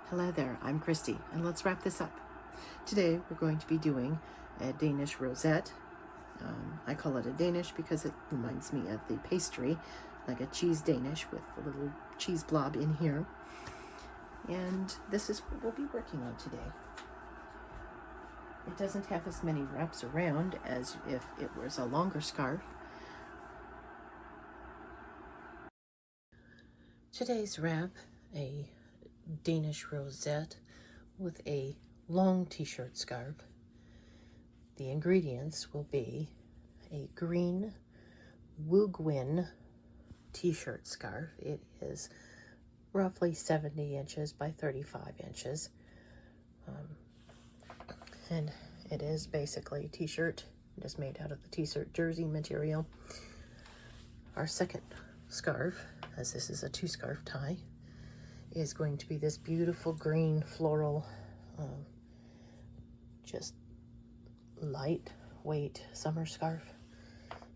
Hello there, I'm Christy, and let's wrap this up. Today we're going to be doing a Danish Rosette. I call it a Danish because it reminds me of the pastry, like a cheese Danish with a little cheese blob in here. And this is what we'll be working on today. It doesn't have as many wraps around as if it was a longer scarf. Today's wrap, a Danish Rosette with a long t-shirt scarf. The ingredients will be a green Woogwin t-shirt scarf. It is roughly 70 inches by 35 inches. And it is basically a t-shirt. It is made out of the t-shirt jersey material. Our second scarf, as this is a two-scarf tie, is going to be this beautiful green floral, just lightweight summer scarf.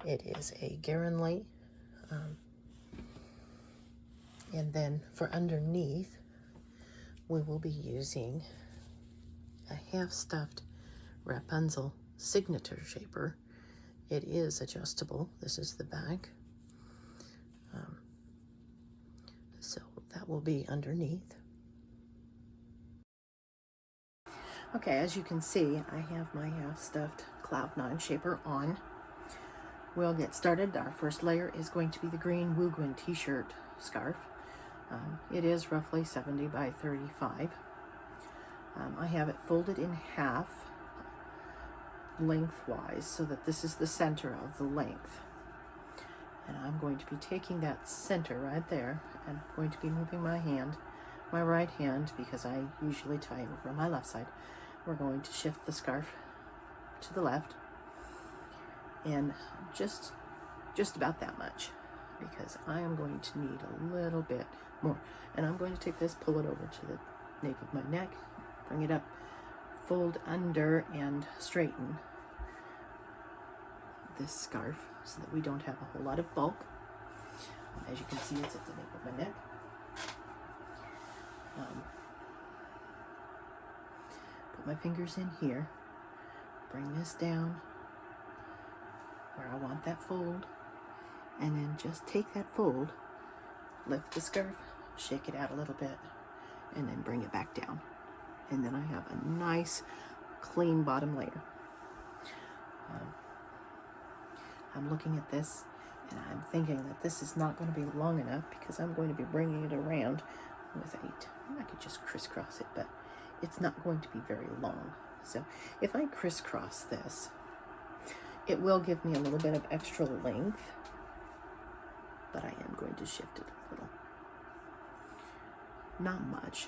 It is a Gerinly. And then for underneath, we will be using a half-stuffed Wrapunzel Signature shaper. It is adjustable. This is the back. So that will be underneath. Okay, as you can see, I have my half-stuffed Cloud9 shaper on. We'll get started. Our first layer is going to be the green Woogwin t-shirt scarf. It is roughly 70 by 35. I have it folded in half lengthwise so that this is the center of the length. And I'm going to be taking that center right there and I'm going to be moving my hand, my right hand, because I usually tie over on my left side. We're going to shift the scarf to the left and just about that much, because I am going to need a little bit more. And I'm going to take this, pull it over to the nape of my neck, bring it up, fold under and straighten this scarf so that we don't have a whole lot of bulk. As you can see, it's at the nape of my neck. Put my fingers in here, bring this down where I want that fold, and then just take that fold, lift the scarf, shake it out a little bit, and then bring it back down. And then I have a nice clean bottom layer. I'm looking at this and I'm thinking that this is not going to be long enough because I'm going to be bringing it around with I could just crisscross it, but it's not going to be very long. So if I crisscross this, it will give me a little bit of extra length, but I am going to shift it a little. Not much,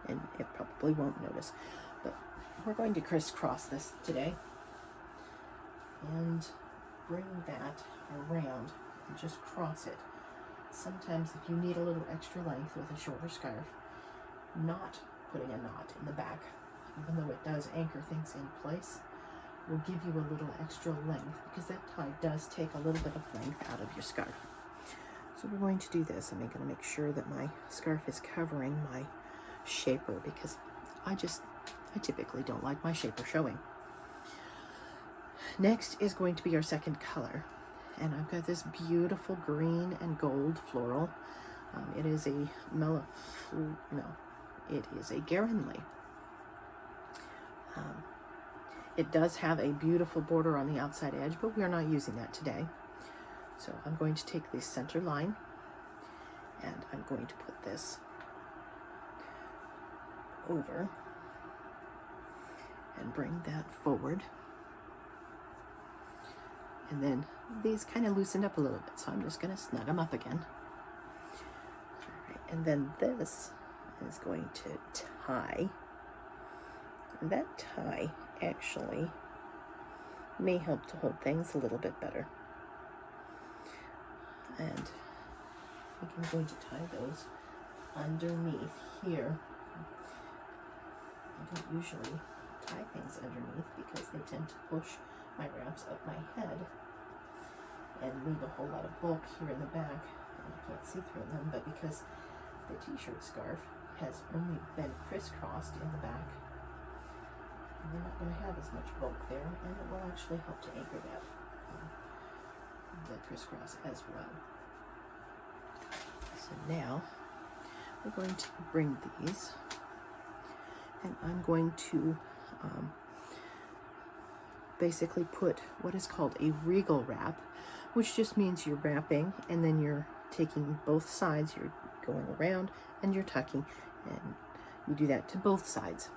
and it probably won't notice, but we're going to crisscross this today and bring that around and just cross it. Sometimes if you need a little extra length with a shorter scarf, not putting a knot in the back, even though it does anchor things in place, will give you a little extra length, because that tie does take a little bit of length out of your scarf. So we're going to do this. I'm going to make sure that my scarf is covering my shaper, because I typically don't like my shaper showing. Next is going to be our second color, and I've got this beautiful green and gold floral. It is a it is a Gerinly. It does have a beautiful border on the outside edge, but we are not using that today. So I'm going to take the center line and I'm going to put this over and bring that forward. And then these kind of loosened up a little bit, so I'm just going to snug them up again. All right, and then this is going to tie. And that tie actually may help to hold things a little bit better. And I think I'm going to tie those underneath here. I don't usually tie things underneath because they tend to push my wraps up my head and leave a whole lot of bulk here in the back, and I can't see through them. But because the t-shirt scarf has only been crisscrossed in the back, you're not going to have as much bulk there, and it will actually help to anchor that the crisscross as well. So now we're going to bring these, and I'm going to basically put what is called a regal wrap, which just means you're wrapping and then you're taking both sides, you're going around and you're tucking, and you do that to both sides.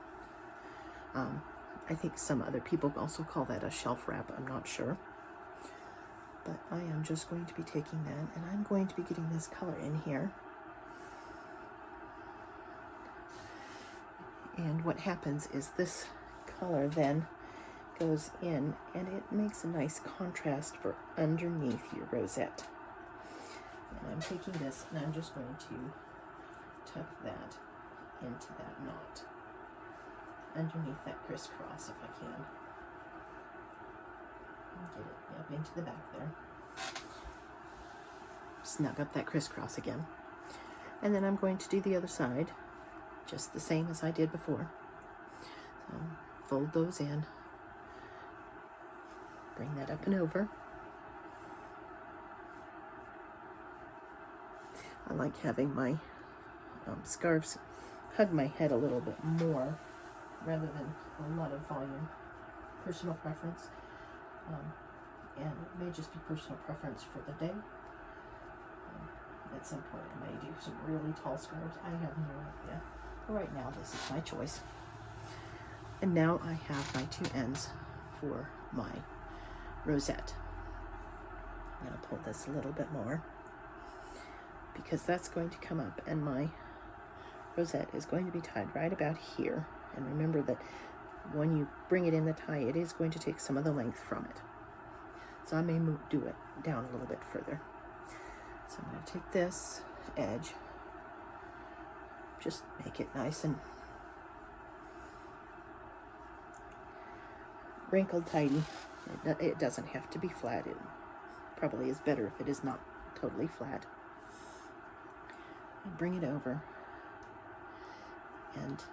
I think some other people also call that a shelf wrap, I'm not sure. But I am just going to be taking that, and I'm going to be getting this color in here. And what happens is this color then goes in, and it makes a nice contrast for underneath your rosette. And I'm taking this, and I'm just going to tuck that into that knot underneath that crisscross if I can. Get it up into the back there. Snug up that crisscross again. And then I'm going to do the other side just the same as I did before. So fold those in, bring that up and over. I like having my scarves hug my head a little bit more rather than a lot of volume. Personal preference. And it may just be personal preference for the day. At some point I may do some really tall scarves. I have no idea. But right now this is my choice. And now I have my two ends for my rosette. I'm going to pull this a little bit more because that's going to come up, and my rosette is going to be tied right about here. And remember that when you bring it in the tie, it is going to take some of the length from it. So I may do it down a little bit further. So I'm going to take this edge, just make it nice and wrinkled tidy. It doesn't have to be flat. It probably is better if it is not totally flat. And bring it over, and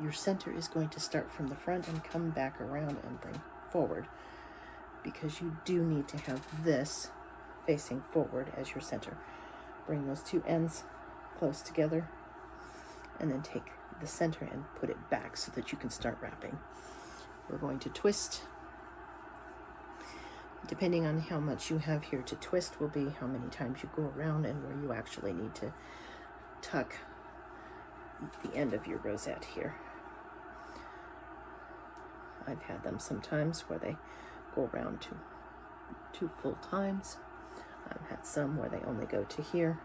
your center is going to start from the front and come back around and bring forward, because you do need to have this facing forward as your center. Bring those two ends close together, and then take the center and put it back so that you can start wrapping. We're going to twist. Depending on how much you have here to twist will be how many times you go around and where you actually need to tuck the end of your rosette here. I've had them sometimes where they go around two full times. I've had some where they only go to here,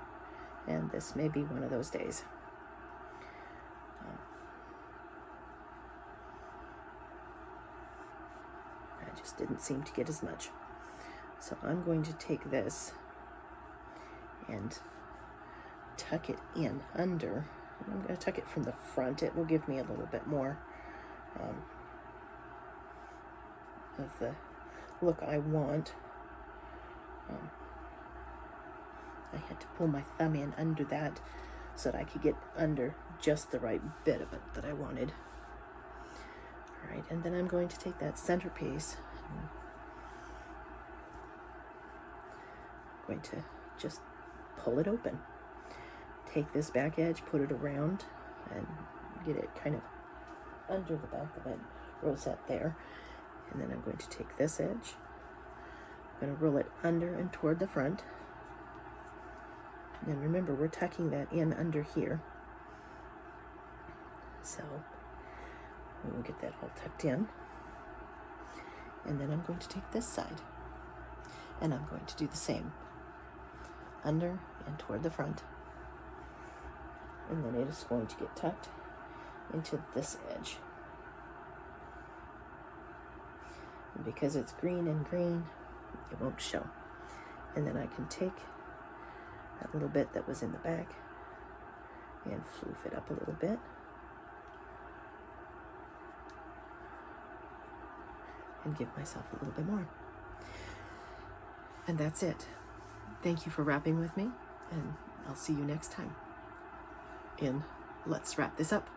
and this may be one of those days. I just didn't seem to get as much. So I'm going to take this and tuck it in under. I'm going to tuck it from the front. It will give me a little bit more of the look I want. I had to pull my thumb in under that so that I could get under just the right bit of it that I wanted. All right, and then I'm going to take that centerpiece. I'm going to just pull it open. Take this back edge, put it around, and get it kind of under the back of that rosette there. And then I'm going to take this edge. I'm going to roll it under and toward the front. And remember, we're tucking that in under here. So we'll get that all tucked in. And then I'm going to take this side, and I'm going to do the same. Under and toward the front. And then it is going to get tucked into this edge. And because it's green and green, it won't show. And then I can take that little bit that was in the back and floof it up a little bit. And give myself a little bit more. And that's it. Thank you for wrapping with me, and I'll see you next time in let's wrap this up.